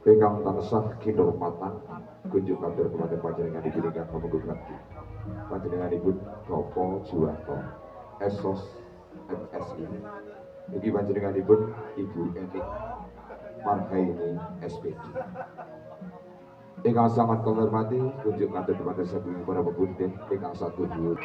Ingkang tansah kinurmatan kunjuk katur kepada panjenengan diberikan pemungkutan panjenenganipun Bapak Juwanto Esos MSI iki panjenenganipun Ibu Enik Marhaini SPD. Ingkang sangat kula hormati kunjuk katur kepada sedherek para pepundhen ingkang satuju.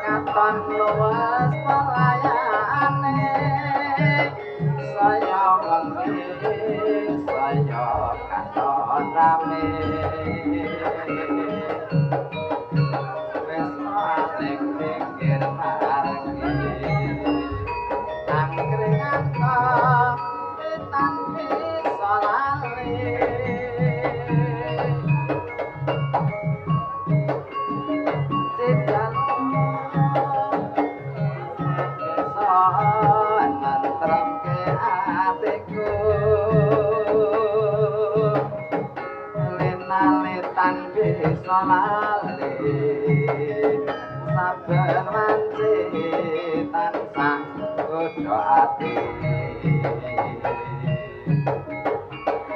Katon luwes pelayane saya wengi saya katon rame wis maling pinggir margi angkringan kok pitan bisa lali Cidan nentremke atiku linalitan bisa lali saben wanci tansah kudu ati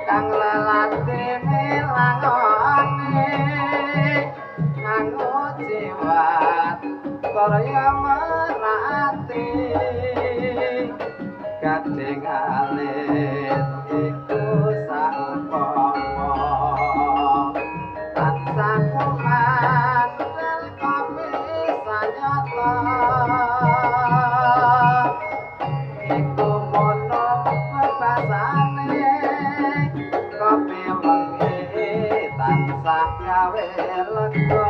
kang lelati milangone nganggo jiwat karya merati kadang alit iku saumpama tansah kumandel kopi sanyata iku mono bebasane kopi wengi tansah gawe lega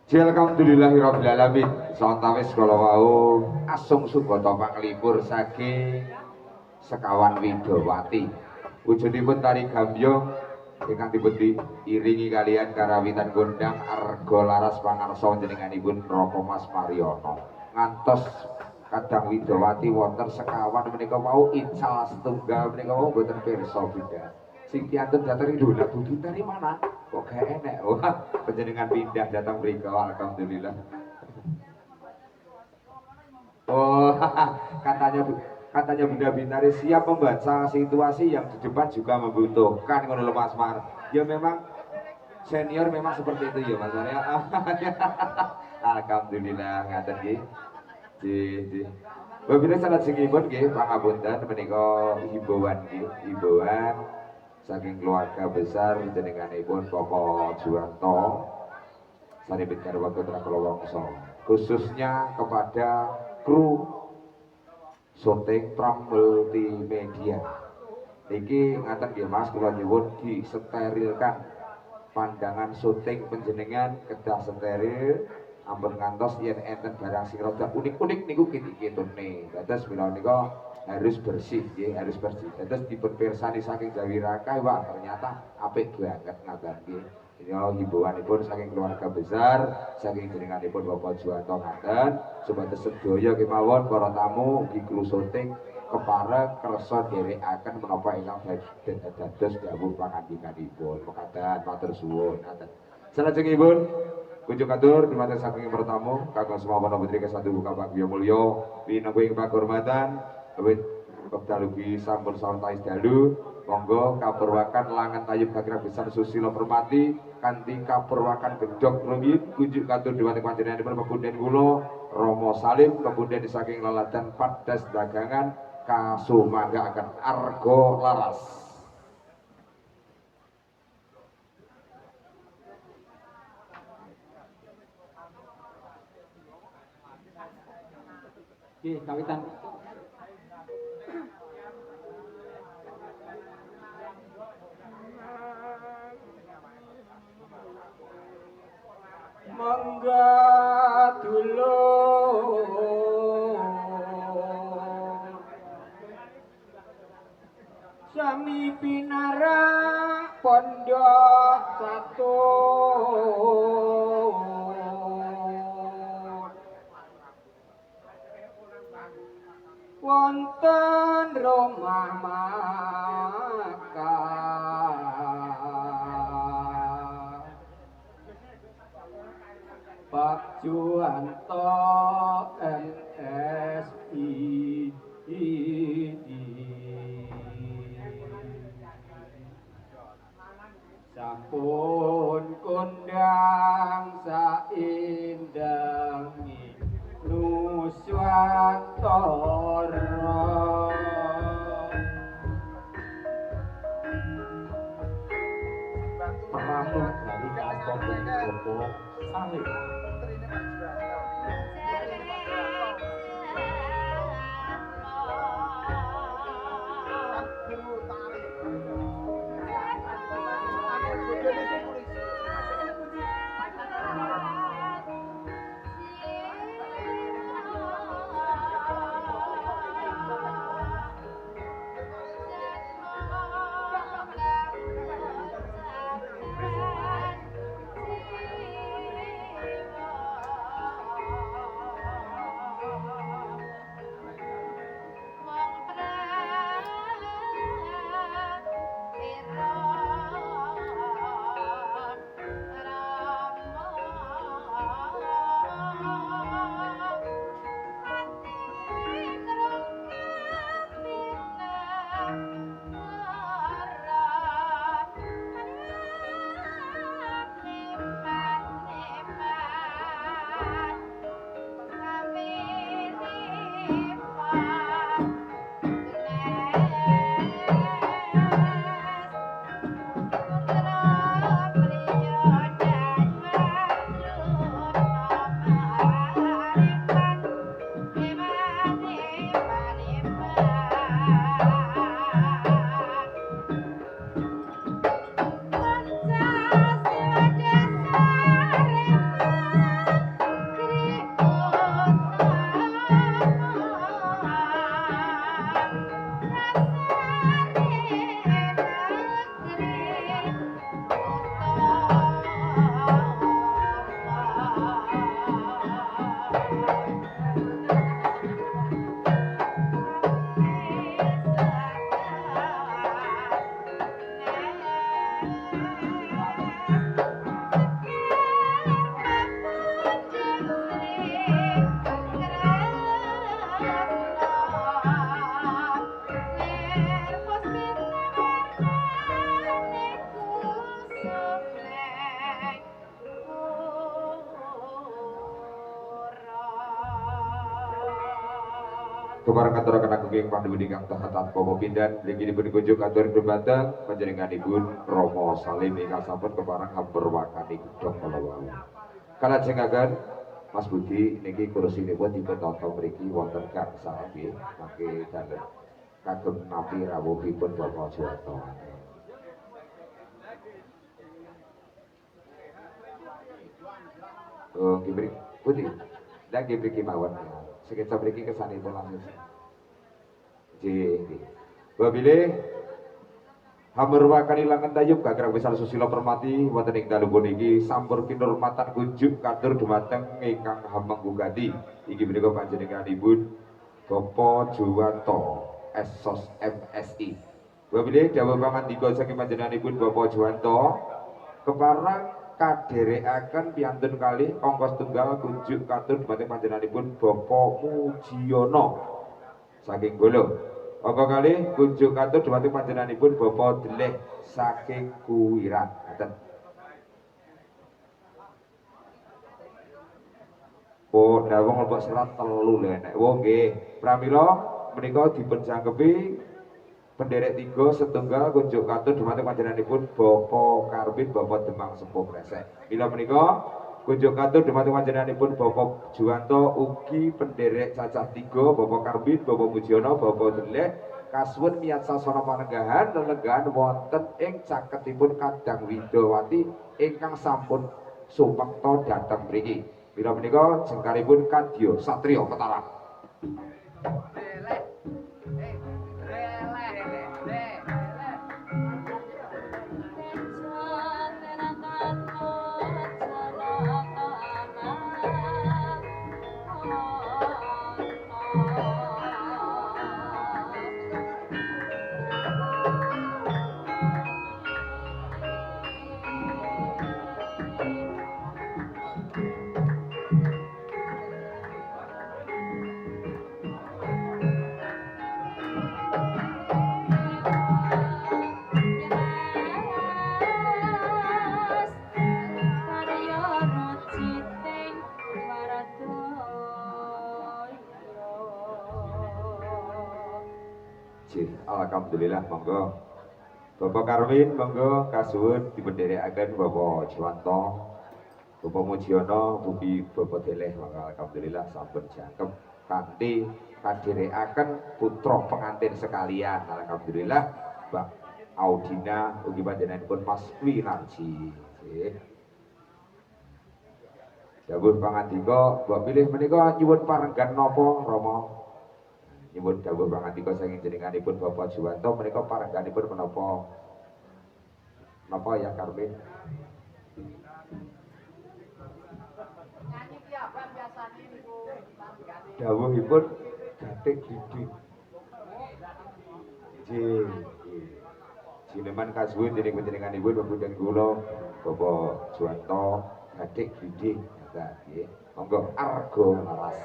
Alhamdulillahirabbil alamin. Sawetawis kala wau asung subata panglipur saking Sekawan Widawati. Wujudipun tari gambyong ingkang dipun iringi kalian karawitan gondang arga laras pangarsa njenenganipun Raka Mas Mariono. Ngantos kadang Widawati wonten sekawan menika wau ical setunggal menika wau boten pirsa bidhah. Sing piantun dateng Indonesia budi tari mana? Kok gak enek. Wah, panjenengan pindah datang mriko alhamdulillah. Oh, katanya Bunda Bintari siap membaca situasi yang di depan juga membutuhkan ngono lho Mas Mar. Ya memang senior memang seperti itu ya Mas Mar ya. Alhamdulillah ngaten nggih. Nggih. Wabillahi salajengipun nggih pangapunten menika himbauan nggih, himbauan saking keluarga besar jenenganipun Bapak Juwanto sanepit garwa putra Kalawangsa, khususnya kepada kru syuting Pram Multimedia. Niki ngaten nggih Mas, kula nyuwun disterilkan pandangan syuting panjenengan kedah steril. Ampun ngantos yen enten barang sing rada unik-unik niku kitune. Dados mila nika harus bersih nggih, harus bersih. Dados dipun pirsani saking Jawiraka, wah ternyata apik banget ngaten nggih. Ini himbauanipun saking keluarga besar, saking jenenganipun Bapak Juwanto ngaten, supados sedaya kemawon para tamu ugi kru syuting kepareng kersa dherekaken menapa ingkang dados dawuh pangandikanipun. Mekaten matur suwun ngaten. Salajengipun kunjung atur dumateng saking pertamu kagem semua para putri kesatu buka bagya mulya winangka ing pakurmatan awit wekdal ugi sampun sawetawis dalu monggo kapurwakan langan tayub gagrag besar susila permati kanthi kapurwakan gedhog rumit kunjung atur dumateng panjenenganipun pepunden kula Romo Salim pepunden saking laladan Padas Dagangan kasumanggaken arga laras. Oke, kawitan. Mangga dulur sami pinarak pondok catur wonten rumah makan Pak Juwanto MSI sampun kondang saindangi Nuswantara pamamut dari Kastopo Bopo Salih Kemarang aturaken ageng panduwudi kang tahat tanpa pepindhan mligi kunjuk atur dumateng panjenenganipun Rama Salim ingkang sampun keparang hampurwakani gedhong kalawan. Kalajengaken Mas Budi niki kursinipun dipun tata mriki wonten gangsal nggih mangke dalem kagem nampi rawuhipun Bapak Suwarto. Oh, nggih Budi. Dak nggih mriki mawon. Sekeca mriki kesanipun langsung. Nggih. Wabile hamerwakani langen tayub gagrag besar susila permati wonten ing dalu puniki sampur kinurmatan kunjuk katur dumateng ingkang hamanggugati. Inggih menika panjenenganipun Bapak Juwanto Esos MSI. Wabile dawuh pangandika saking panjenenganipun Bapak Juwanto keparang kadherekaken piyantun kalih ongkos tunggal kunjuk katur dumateng panjenenganipun Bapak Mujiono saking Golo. Angka kalih kunjuk katur dumateng panjenenganipun Bapak Deleh saking Kuwiran. Ngaten. Oh, dawuh mlebet serat telu lho nek. Oh nggih. Pramila menika dipun jangkepi penderek 3 setunggal kunjuk katur dumateng panjenenganipun Bapak Karbit Bapak Demang Sepuh Kresek. Mila menika kunjuk katur dumateng panjenenganipun Bapak Juwanto ugi penderek cacah 3 Bapak Karbit Bapak Mujiono Bapak Deleh kasuwun miyat sasana panenggahan lelenggahan wonten ing caketipun Kadang Widawati ingkang sampun sumekta dhateng mriki. Mila menika jengkaripun kadya satriya Mataram. Alhamdulillah monggo Bapak Karwin monggo kasuwun dipendherekaken Bapak Juwanto Bapak Mujiono mugi Bapak Deleh monggo alhamdulillah sampun jangkep kanthi kadherekaken putra pengantin sekalian alhamdulillah Mbak Audina ugi panjenenganipun Mas Winarji nggih. Dawuh pangandika mbok pilih menika nyuwun parenggan napa Rama? Nyuwun dawuh pangandika saking jenenganipun Bapak Juwanto menika parengganipun menapa? Napa ya Karmin? Nyanyi piapa biasane niku panggane. Dawuhipun gatik gidhing. Nggih. Sineman kasuwun dening panjenenganipun pepundhen kula Bapak Juwanto gatik gidhing. Nggih. Monggo arga laras.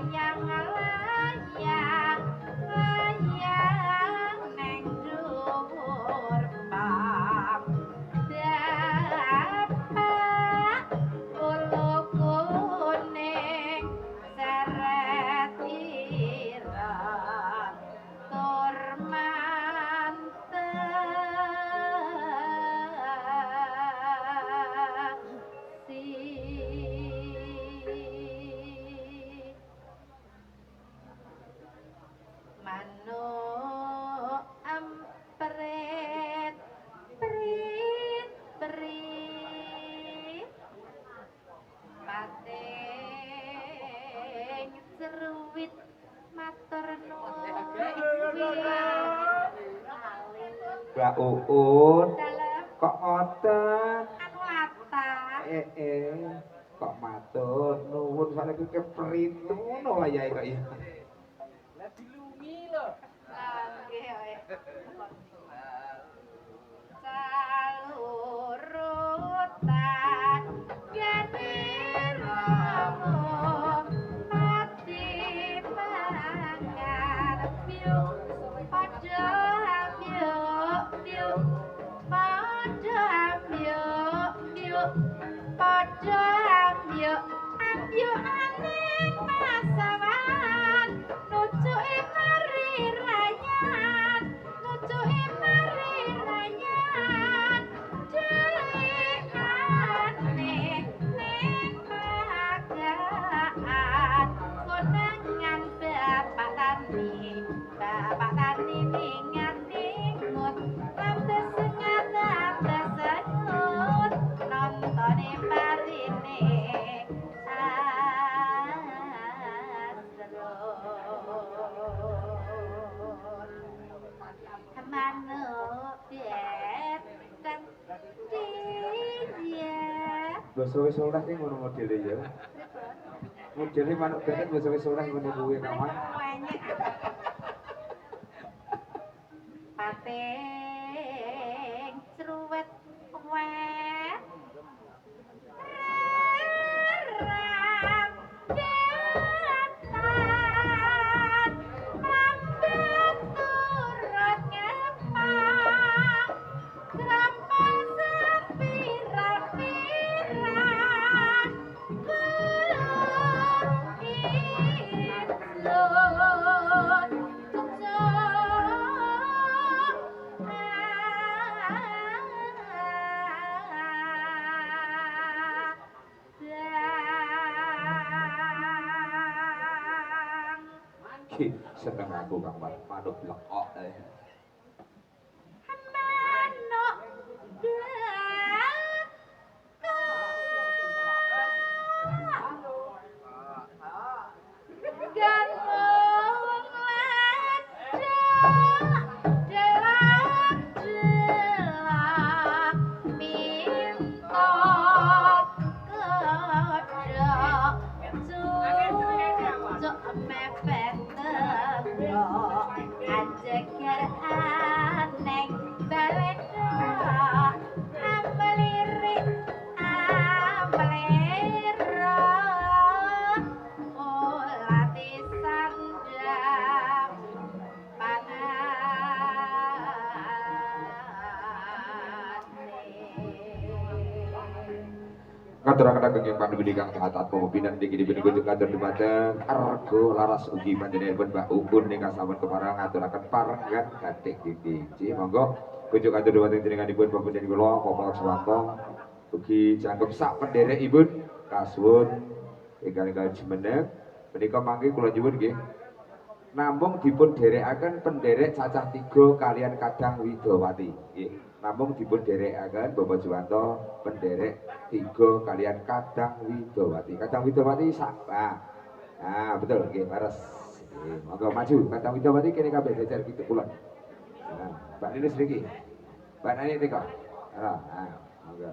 layang layang layang neng dhuwur pam dapak ulu kuning seret ireng tur manuk empret prit prit pating seruwit matur nuwun Mbak Uun, dalem kok ngoten? anu latah Kok matur nuwun sakniki keprit ngono wayahe kok ya. Salurutan geni romo mati mangan piuk padha piuk piuk padha piuk piuk padha piuk ambyuk aning pasawan nujuki mari rayan nujuki mari rayan delikane ning pagaan konangan bapak tani mingati ngut lamdes lamdes senyut nontone parine manuk piet dan dia Basa wis oleh ki ngono modele ya. Modele manuk betet basa wis oleh ngono kuwi kawan. pating ceruwet wet ram datan lambat turut ngepang grampol sepira-pira kulung insun Ki seneng aku Kang manuk lekok. manuk gantung ledak delak minta kedok cucuk mepet tegok ajeger aneng baleda ambelirik ambelira ulati sandang Ngaturaken kenging panduwudi kang taat pemimpin niki dipun kunjung katur dumateng argo laras ugi panjenenganipun Mbak Uun ingkang sampun kepareng ngaturaken parengan kanthi diji monggo kunjung katur dumateng jenenganipun papunten kula Bapak Swanto ugi jangkep sak penderekipun kasuwun ingkang jumeneng menika mangke kula nyuwun nggih namung dipun derekaken penderek cacah 3 kalian Kadang Widawati nggih namung dipun derekaken Bapak Juwanto penderek 3 kalian Kadang Widawati. Kadang Widawati sak. Nah, betul nggih leres. Nggih, monggo maju Kadang Widawati kene kabeh jejer kitu kulon. Nah, Mbak Ninis niki. Mbak Nani nika. Nah, monggo.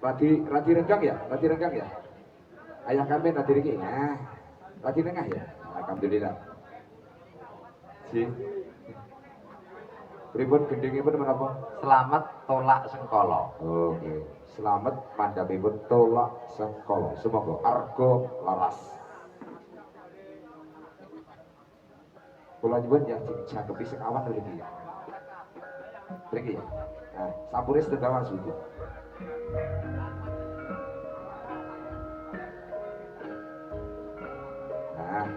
Lagi renggang ya? Lagi renggang ya? Ayah kami nanti niki. Nah, lagi tengah ya? Alhamdulillah. Si. Pripun gendingipun menapa? Selamat tolak sengkala. Oke. Selamat mandhapipun tolak sengkala. Semoga arga laras. Kula nyuwun ya jangkepi sing awan mriki. Mriki ya. Nah, sampune setunggal Mas Budi. Nah,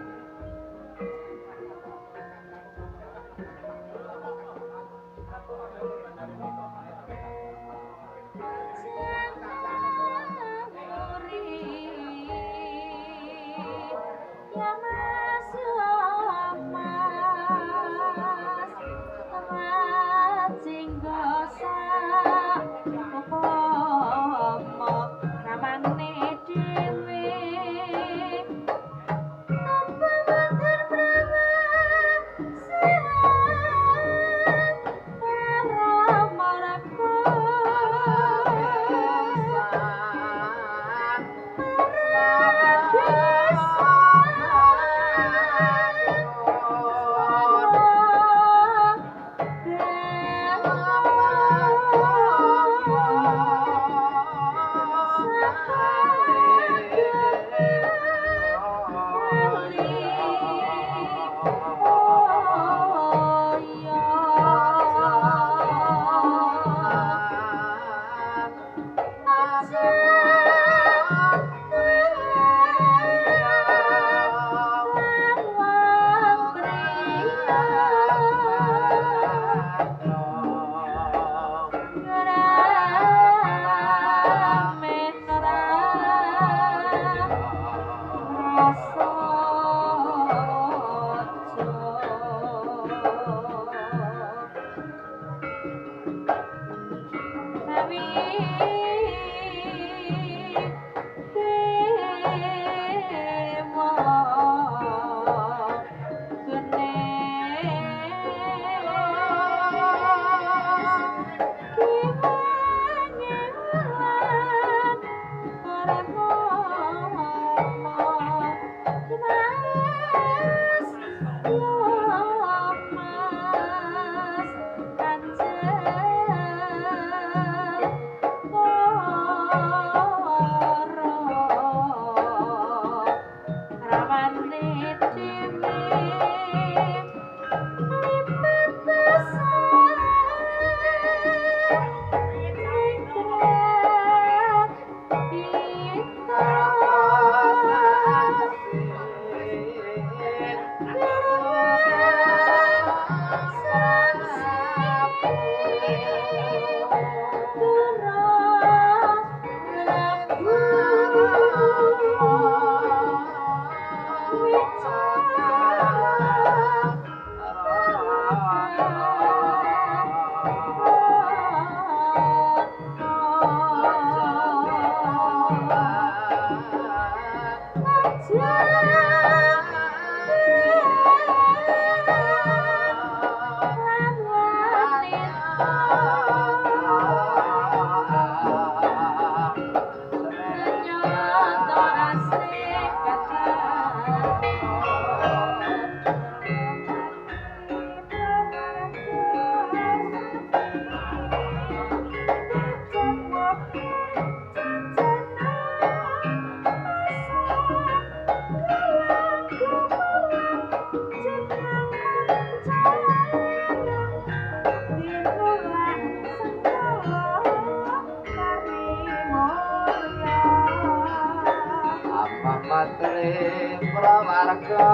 Matri prawarga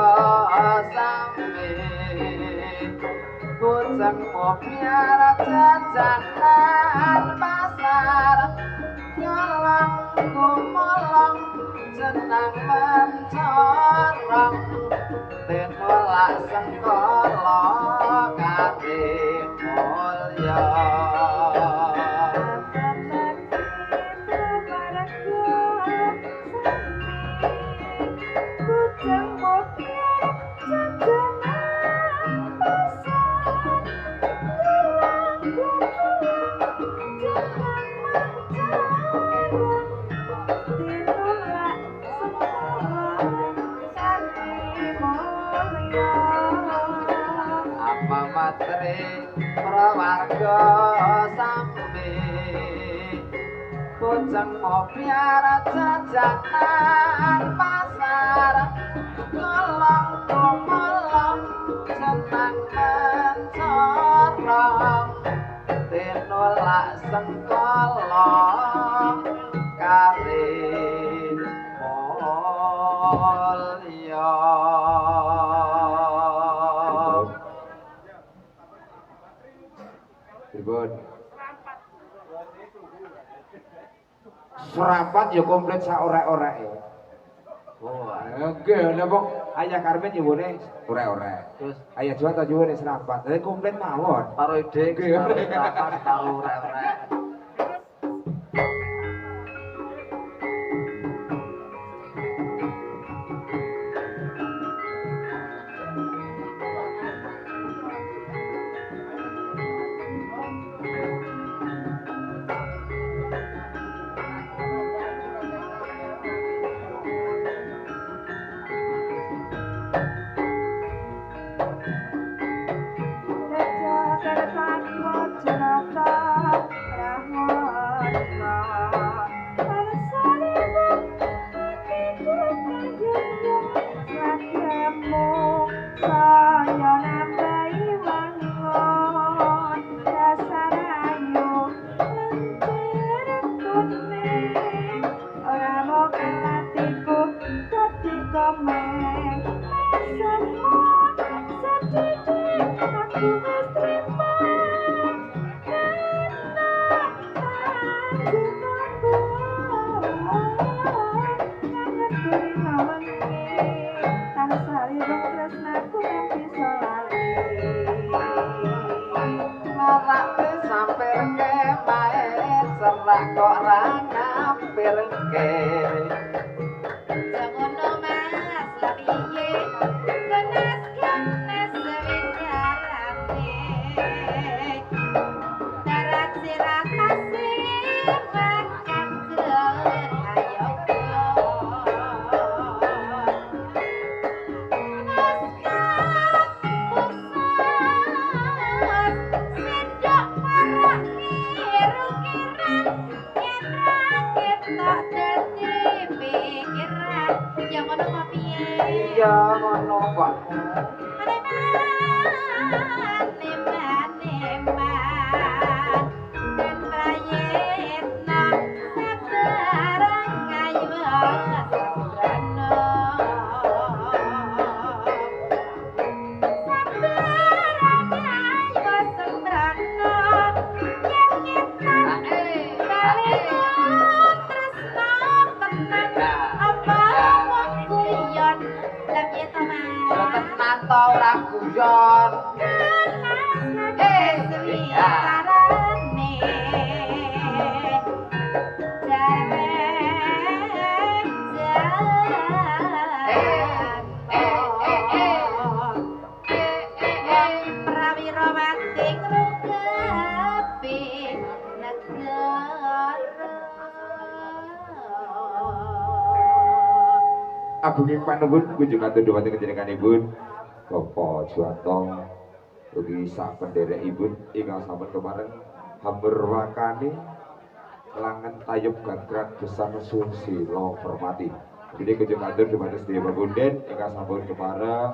sampe kucing mobiara jajanan pasar nyolong kumolong jenang mencorong tenolak sengkala kate mulya matri warga sampe bojang mobiar jajanan pasar kolong kumolong senang mencorong tinulak sengkolong karin mulya Pripun? Serapat ya komplit sak orek-oreke. oh Oke, napa ayah Karmen nyuwune orek-orek. terus Ayah Jawa tak nyuwune serapat. Dadi komplit mawon. karo ide karo rapat karo rek-rek sampai kemae serak kok ra ngampirke Jangono mas lapiye kenas sewindarane darat sirah kasih makan telur ayo sendok marak kiru-kiran yen rakit tak dadi pikiran yang ngono kok piye iya ngono kok Neman-neman dan prayitna sabarang ayu sabrana sabarang ayu sabrana yen kita kali tresna tenan apa wong guyon lah piye to ya Mas tenan to ora guyon Agunging panuwun kunjung atur dhumateng panjenenganipun Bapak Juwanto ugi sak pendherekipun ingkang sampun kemareng hamber wakani langen tayub gagrak gesang susila hormati. Jadi kunjung atur dhumateng sedaya pabunden ingkang sampun kemareng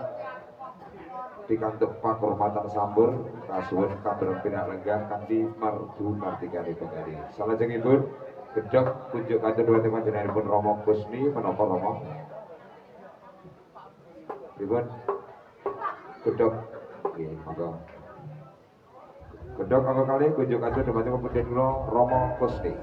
pikantuk pakurmatan sambur kasuwun kabar pinak lenggah kanthi mardu martikani pengari. Salajengipun gedhog kunjung atur dhumateng panjenenganipun Rama Kusni menapa Rama? Pripun? Gedhog. Nggih, monggo. Gedhog kanggo kalih kunjung atur dhumateng Pamunden kula Rama Kusni.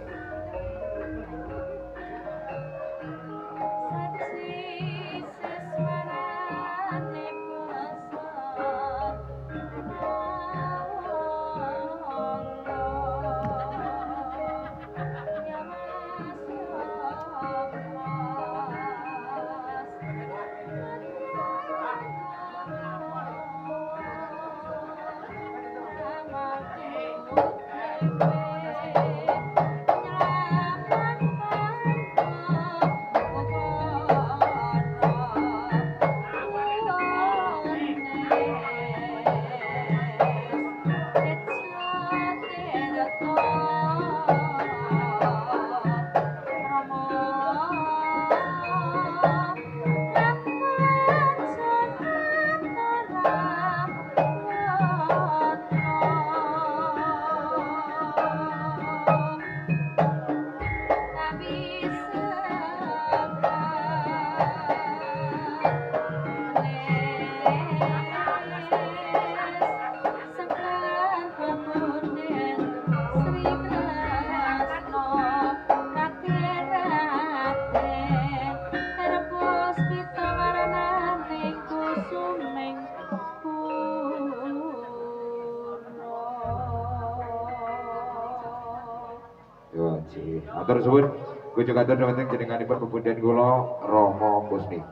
Matur suwun, kunjuk atur dhumateng jenenganipun pepundhen kula Rama Kusni.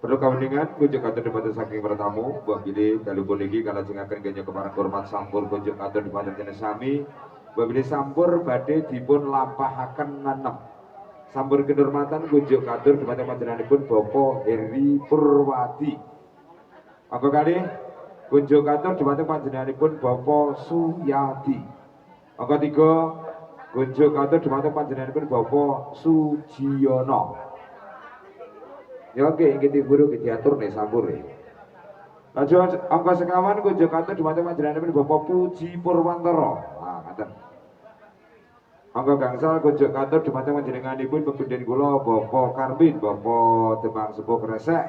Perlu kaweningan kunjuk atur dhumateng saking bertamu, Mbah bilih dalu puniki kalajengaken genya kepareng hormat sampur kunjuk atur dhumateng jenengan sami. Mbah bilih sampur badhe dipun lampahaken nenem. Sampur kehormatan kunjuk atur dhumateng panjenenganipun Bapak Heri Purwadi. Angka kalih kunjuk atur dhumateng panjenenganipun Bapak Suyadi. Angka 3 kunjuk atur dhumateng panjenenganipun Bapak Sujiyono. Ya oke, iki diburu diatur nih sampur nih. Lajeng angka sekawan kunjuk atur dhumateng panjenenganipun Bapak Puji Purwantara. Ah, ngaten. Angka gangsal kunjuk atur dhumateng panjenenganipun pepundhen kula Bapak Karbin, Bapak Demang Sepuh Kresek.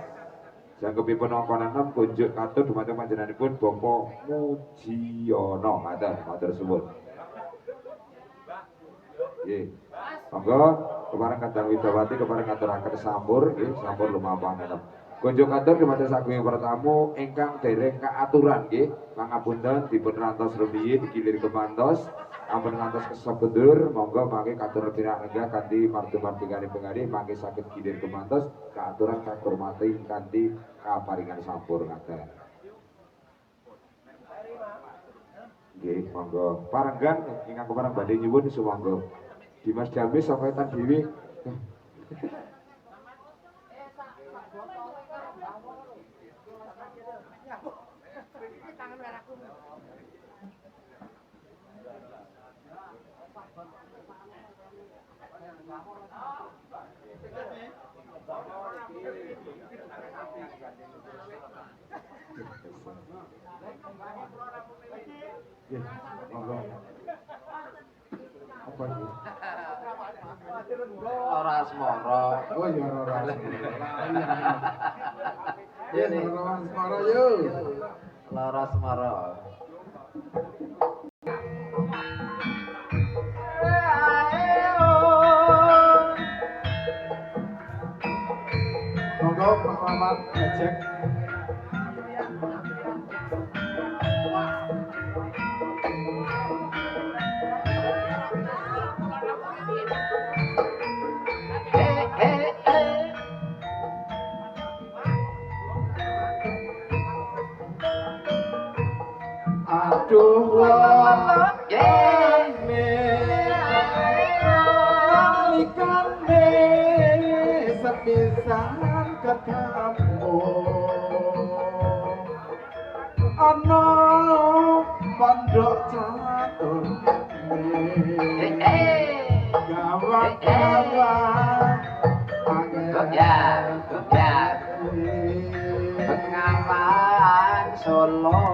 Jangkepipun angka 6 kunjuk atur dhumateng panjenenganipun Bapak Mujiyono. Matur suwun. Nggih. Monggo kepareng Kadang Widawati kepareng ngaturaken sampur nggih, sampur lumampah nenem. Kunjuk atur dhumateng saking bertamu ingkang dereng kaaturan nggih. Pangapunten dipun rantos rumiyin gilir kemantos. Ampun ngantos kesebendur, monggo mangke katur pirak lenggah kanthi martu-martikane pengadih mangke saged gilir kemantos kaaturan kahormati kanthi kaparingan sampur ngaten. Nggih, monggo parenggan ingkang kepareng badhe nyuwun sumangga. Dimas Damis sawetan dhewe. Monggo. Apa iki? Ora asmara. Oh ya ora. Ya Ya ora asmara yo. Lara Semara. Monggo Pak Mamat ngecek. Aduh nalikane sepisan ketemu ana pondok catur gawat-gawat Pengaman Solo.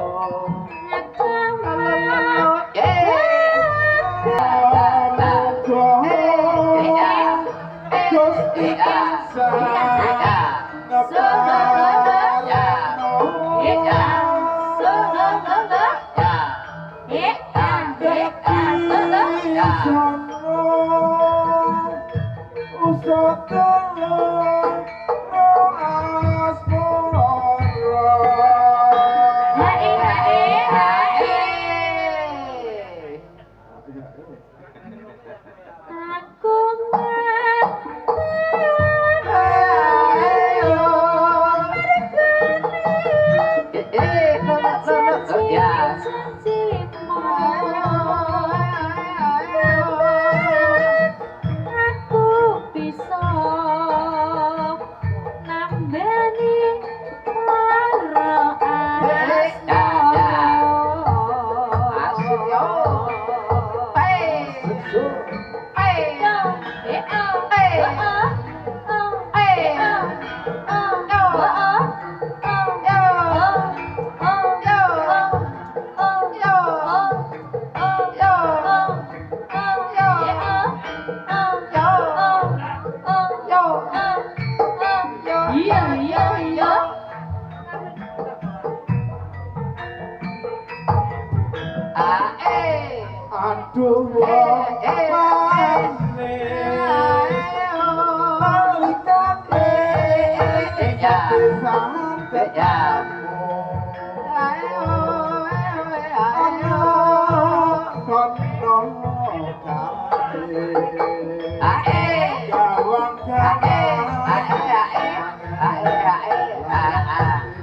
Aduh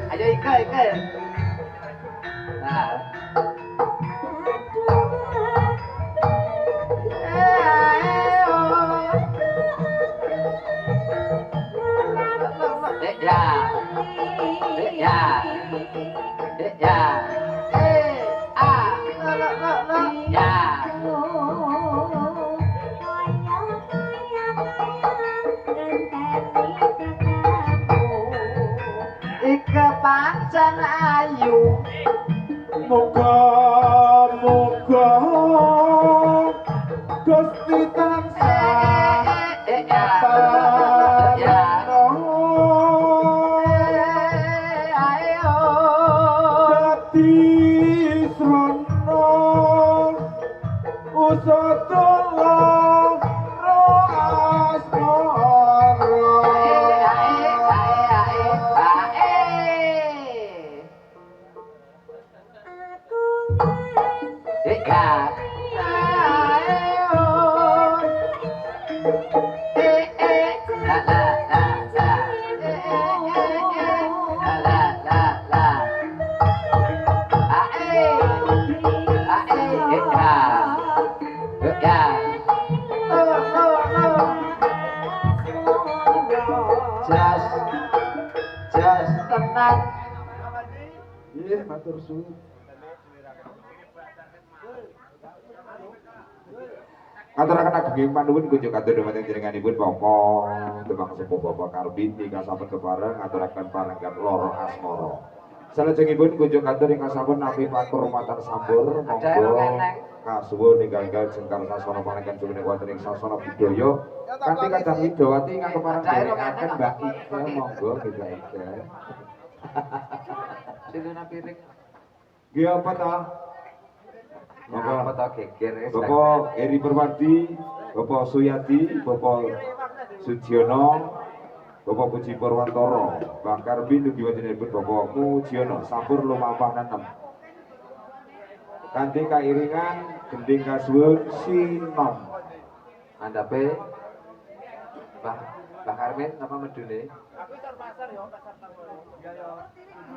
Ayo Ike. Nah. Ike pancen ayu. Moga-moga Gusti tansah dadi srana usatala Jas tenang. Nggih, matur suwun. Aturaken ageng panuwun kunjuk atur dhumateng jenenganipun Bapak Demang Sepuh Bapak Karbin ingkang sampun kepareng aturaken parenggan loro asmara. Salajengipun kunjuk atur ingkang sampun nampi pakurmatan sambur monggo kasuwun ingkang jengkar sasana panenggan jumeneng wonten ing sasana budaya kanthi kadang widawati ingkang kepareng derekaken Mbak Ika monggo Mbak Ika. Siluna piring. Nggih apa ta? Apa to geger wis. Bapak Eri Perwadi, Bapak Suyadi, Bapak Sujiono, Bapak Puji Purwantoro, Bang Karbin ugi wontenipun Bapak Mujiono sampur lumampah nenem. Kanthi kairingan gending kasuwun sinom. Andape Mbah Karmin apa medune?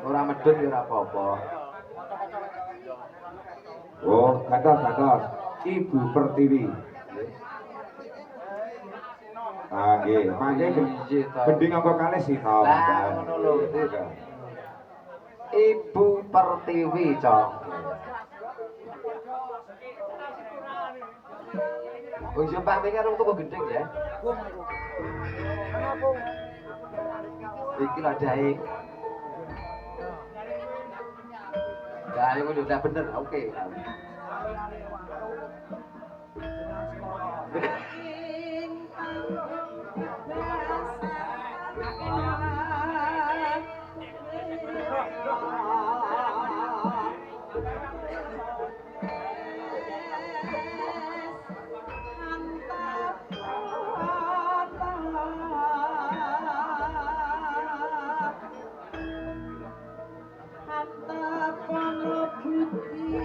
Ora medun ya ora apa-apa. Oh, gantos Ibu Pertiwi. Ah nggih, mangke gending apa kalih sinom. Lah ngono lho. Ibu Pertiwi, Cong. Oh, iya Pak Ming karo tuku gending ya. Iki lho daing. Lah iku udah bener, oke. Antapana budi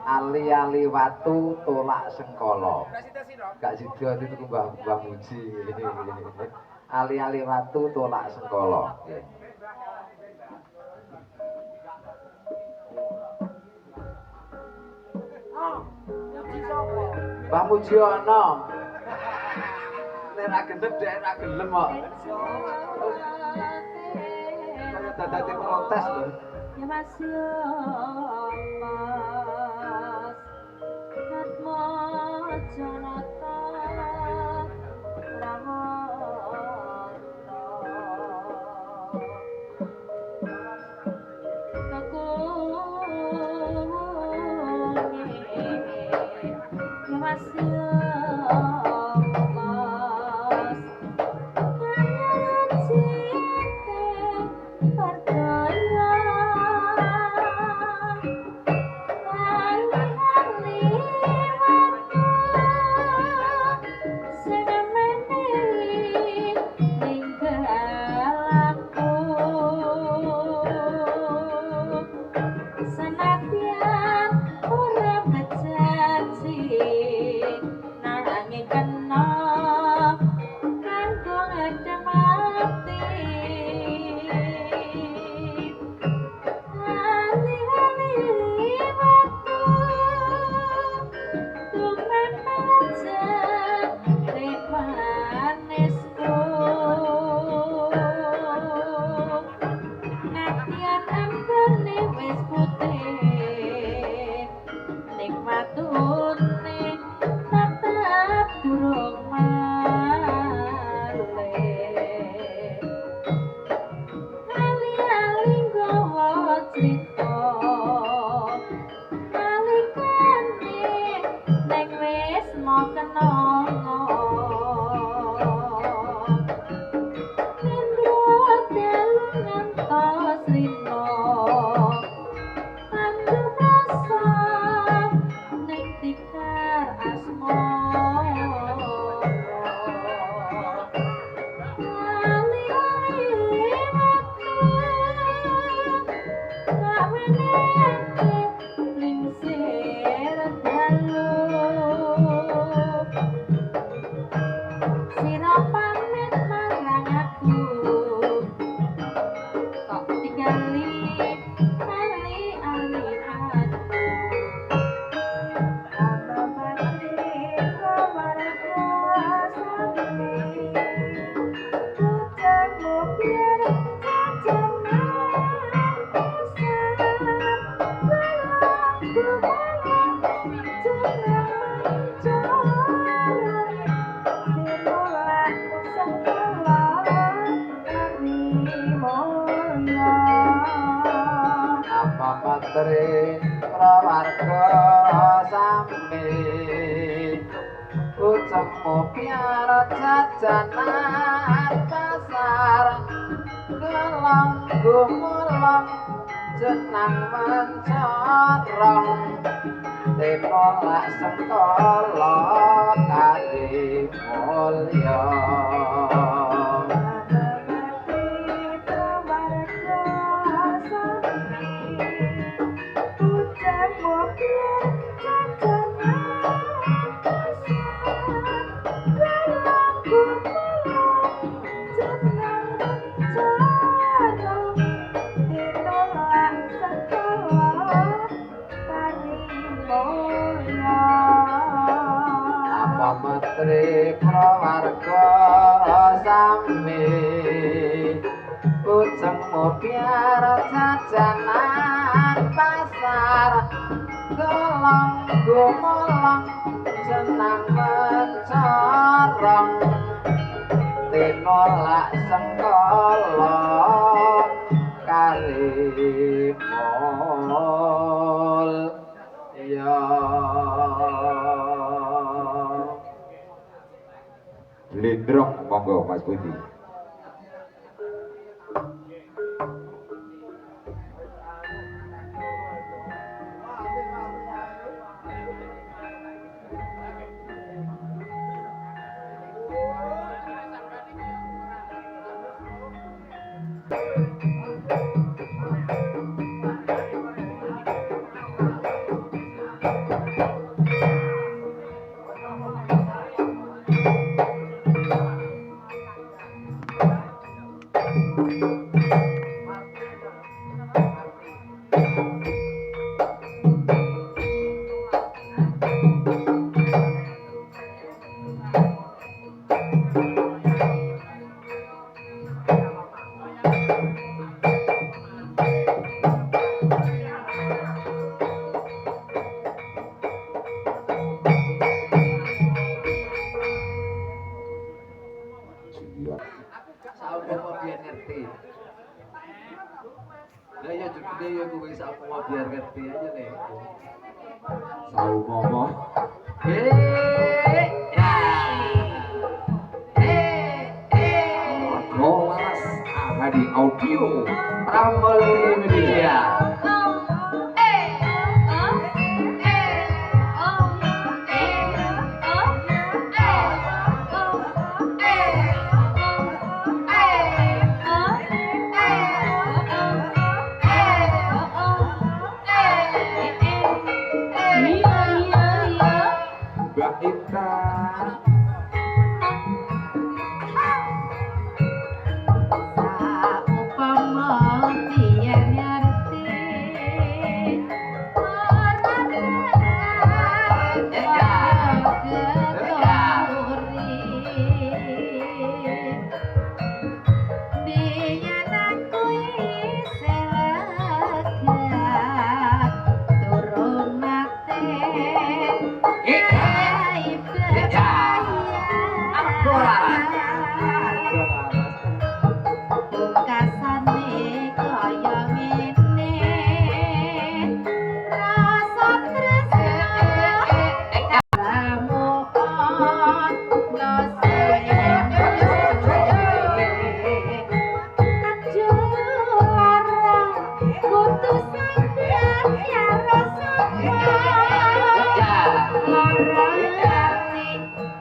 Ali-ali watu tolak sengkala. Gak sida itu Mbah Muji. Ali-ali watu tolak sengkala. Nggih. Mbah Muji ana. Nek ra gendep dhek ra gelem kok. Kaya dadi protes lho. Ya Mas Mas Atmo Janata Ramono Kekungi Ya Mas Mas Kaya cinta percaya Senatian ora bejanji nanging kena kanggo ngedemati ali-ali waktu tumen aja rek manisku Natian ambene wis putih nikmatune tetep durung malih ali-ali nggawa crita nalikane ning wis mau kenanga Indra dalu ngantos rino Tandu rasa ning tikar asmara Ali-ali waktu gak meneke lingsir dalu Sira pamit marang aku kok tinggali ali-ali aku Ana mati keluarga sami Pujamu biar jajanan besar Belangku malam jenang mencorong Dimulai sekolah kami mulya Apa materi prawarga sami Ucapmu piarot jajanan pasar Gelang gumulong jenang mencorong Tinolak sengkala kali mulya Apa menteri prawarga sami Ujengmu biar jajanan pasar Gelong gumolong jenang mencorong Tinolak sengkala kali mulya Blendrong monggo Mas Budi. Lah ya jadi ya gue bisa mau biar ngerti aja nih. Sau momo. Ya. Rolas Ahadi Audio Ramel Media. Mbak Intan.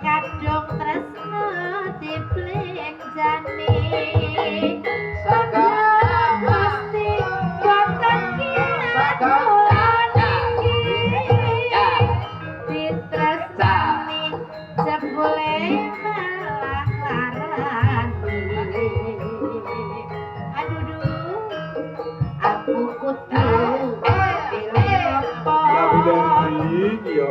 Kadung tresno diplenjani mesti boten ditresnani jebule malah larani aduh aku kudu pilih apa Tapi dari iki yo.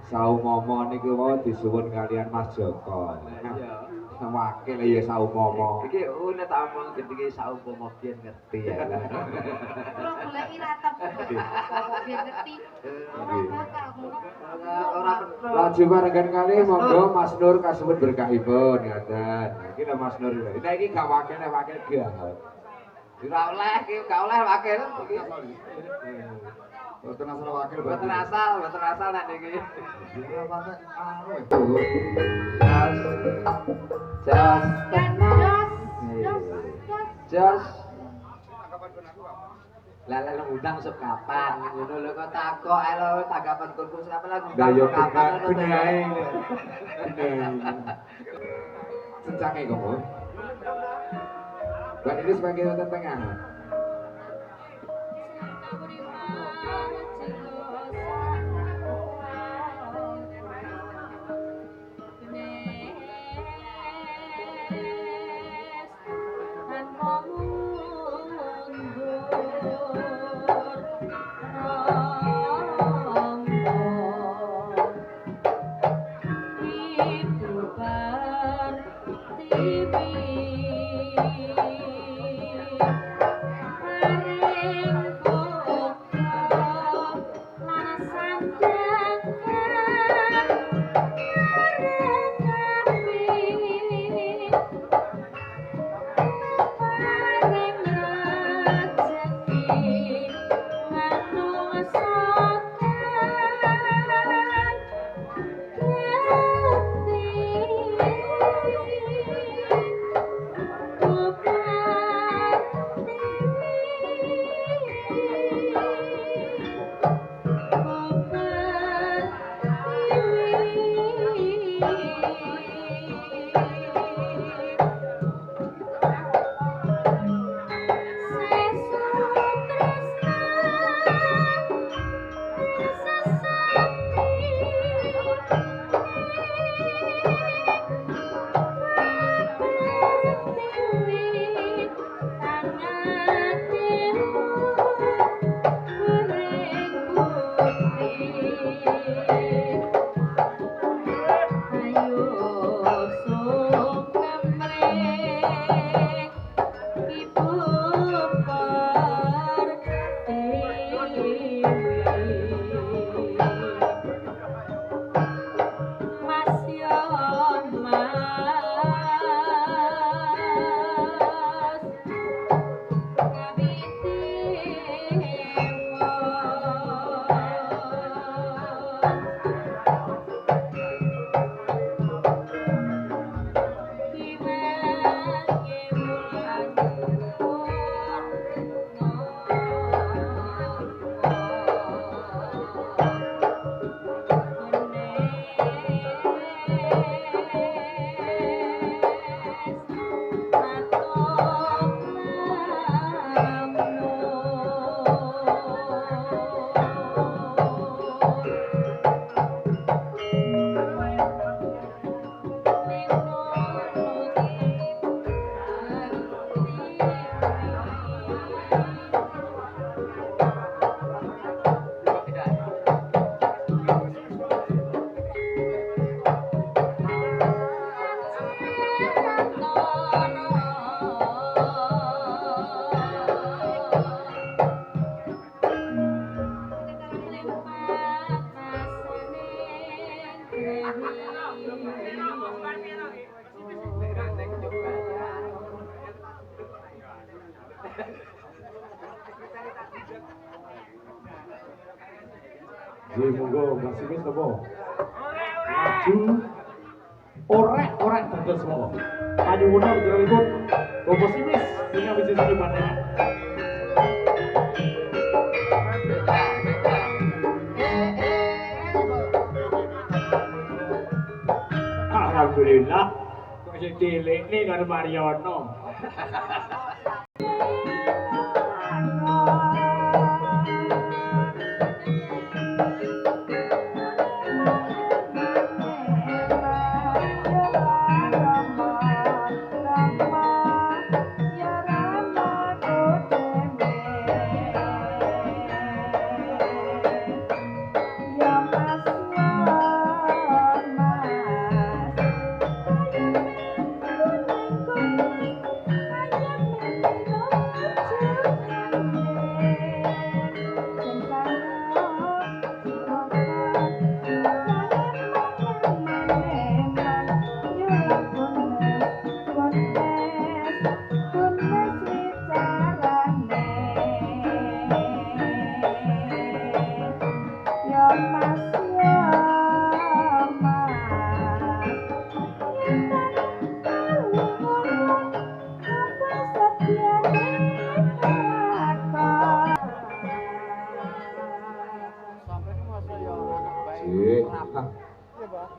Sau momo niku mau disuwun kalian Mas Joko. Iya. Wakil ya sau momo. Iki unek tak omong gedhe sak umpama biyen ngerti ya. Kalau goleki ra temu kok biar ngerti ora bakal ngono. Ora bener. Laju barengan kali monggo Mas Nur kasebut berkahipun ngaten. Iki lho Mas Nur. Nah iki gak wakil wakil gak. Ora oleh iki gak oleh wakil. Boten asal wakil Mboten asal nek niki. Jas. Jas. Lah lek ngundang sep kapan ngono lho kok takok ae lho tanggapan kursus kapan lah ngundang Lah yo sep kapan ngono. bener ae. Sencange kok, Bu. Buat ini sebagai nonton tengah. monggo masimis apa? Maju. Orek terus monggo. Panyuwun jenenganipun Bapak Simis sing wis sing panjenengan. Alhamdulillah. Kok sing dilekne karo Mariono.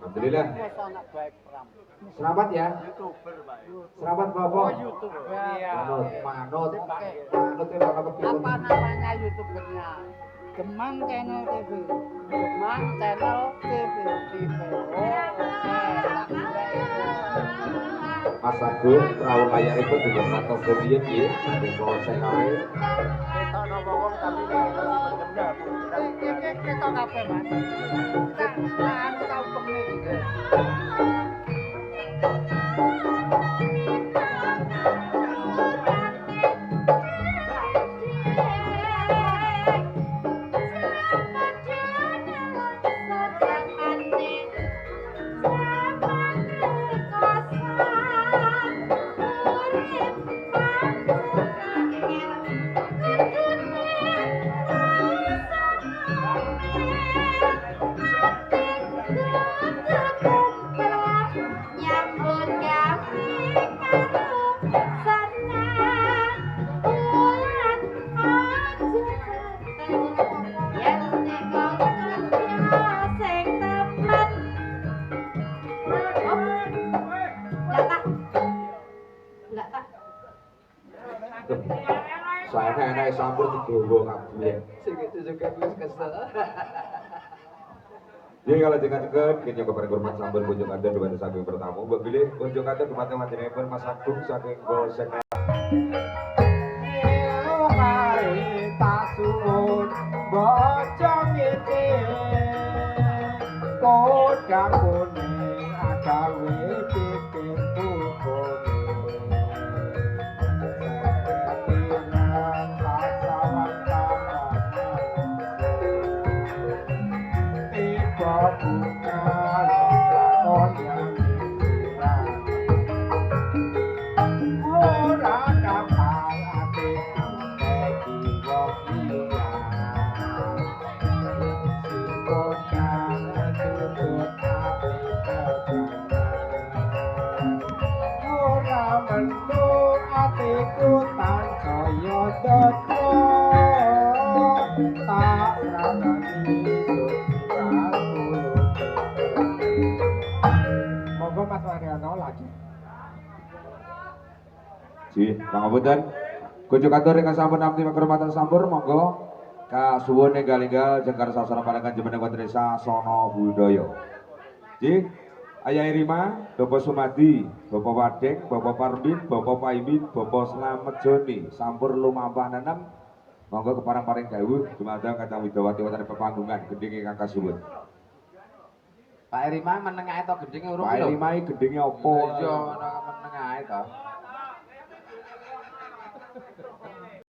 Alhamdulillah. Selamat ya. Selamat Bapak. Manut ya Bapak kepilih. Apa namanya youtubernya? Gemang Channel TV. Gemang Channel TV. Mas Agung, perahu layar itu juga satu sebian ya, sampai selesai kali. Kita ngomong tapi kita ngapain mas? Kita anu tahu pemilik. Saya enak sampur digowo kabeh. Sing itu juga wis kesel. Jadi kalau dekat-dekat, kini kepada hormat sampur kunjung anda dengan saking bertamu. Begini kunjung anda kematian Mas Agung saking Polsek. Bocong iki kodang kuning agawe pikir bubone tiran pasawan tiba bunga lakon yang pikiran ora kapal atiku iki wong iya atiku tansaya dada tak ragani monggo Mas Mariano lagi Ji, pangapunten. Kunjung kantor ingkang sampun nampi kehormatan sampur monggo kasuwun enggal-enggal jengkar sasana palengan jemeneng wonten desa Sono Budaya. Ji, Ayah Irima, Bapak Sumadi, Bapak Wadeng, Bapak Parmin, Bapak Paimin, Bapak Slamet Joni, sampur lumampah nanam, monggo keparang-paring dawuh dumateng Kadang Widawati wonten pepanggungan gending ingkang kasuwun. Pak Irima menengae to gendinge urung Pak Irima iki gendinge apa? Iya, menengae to.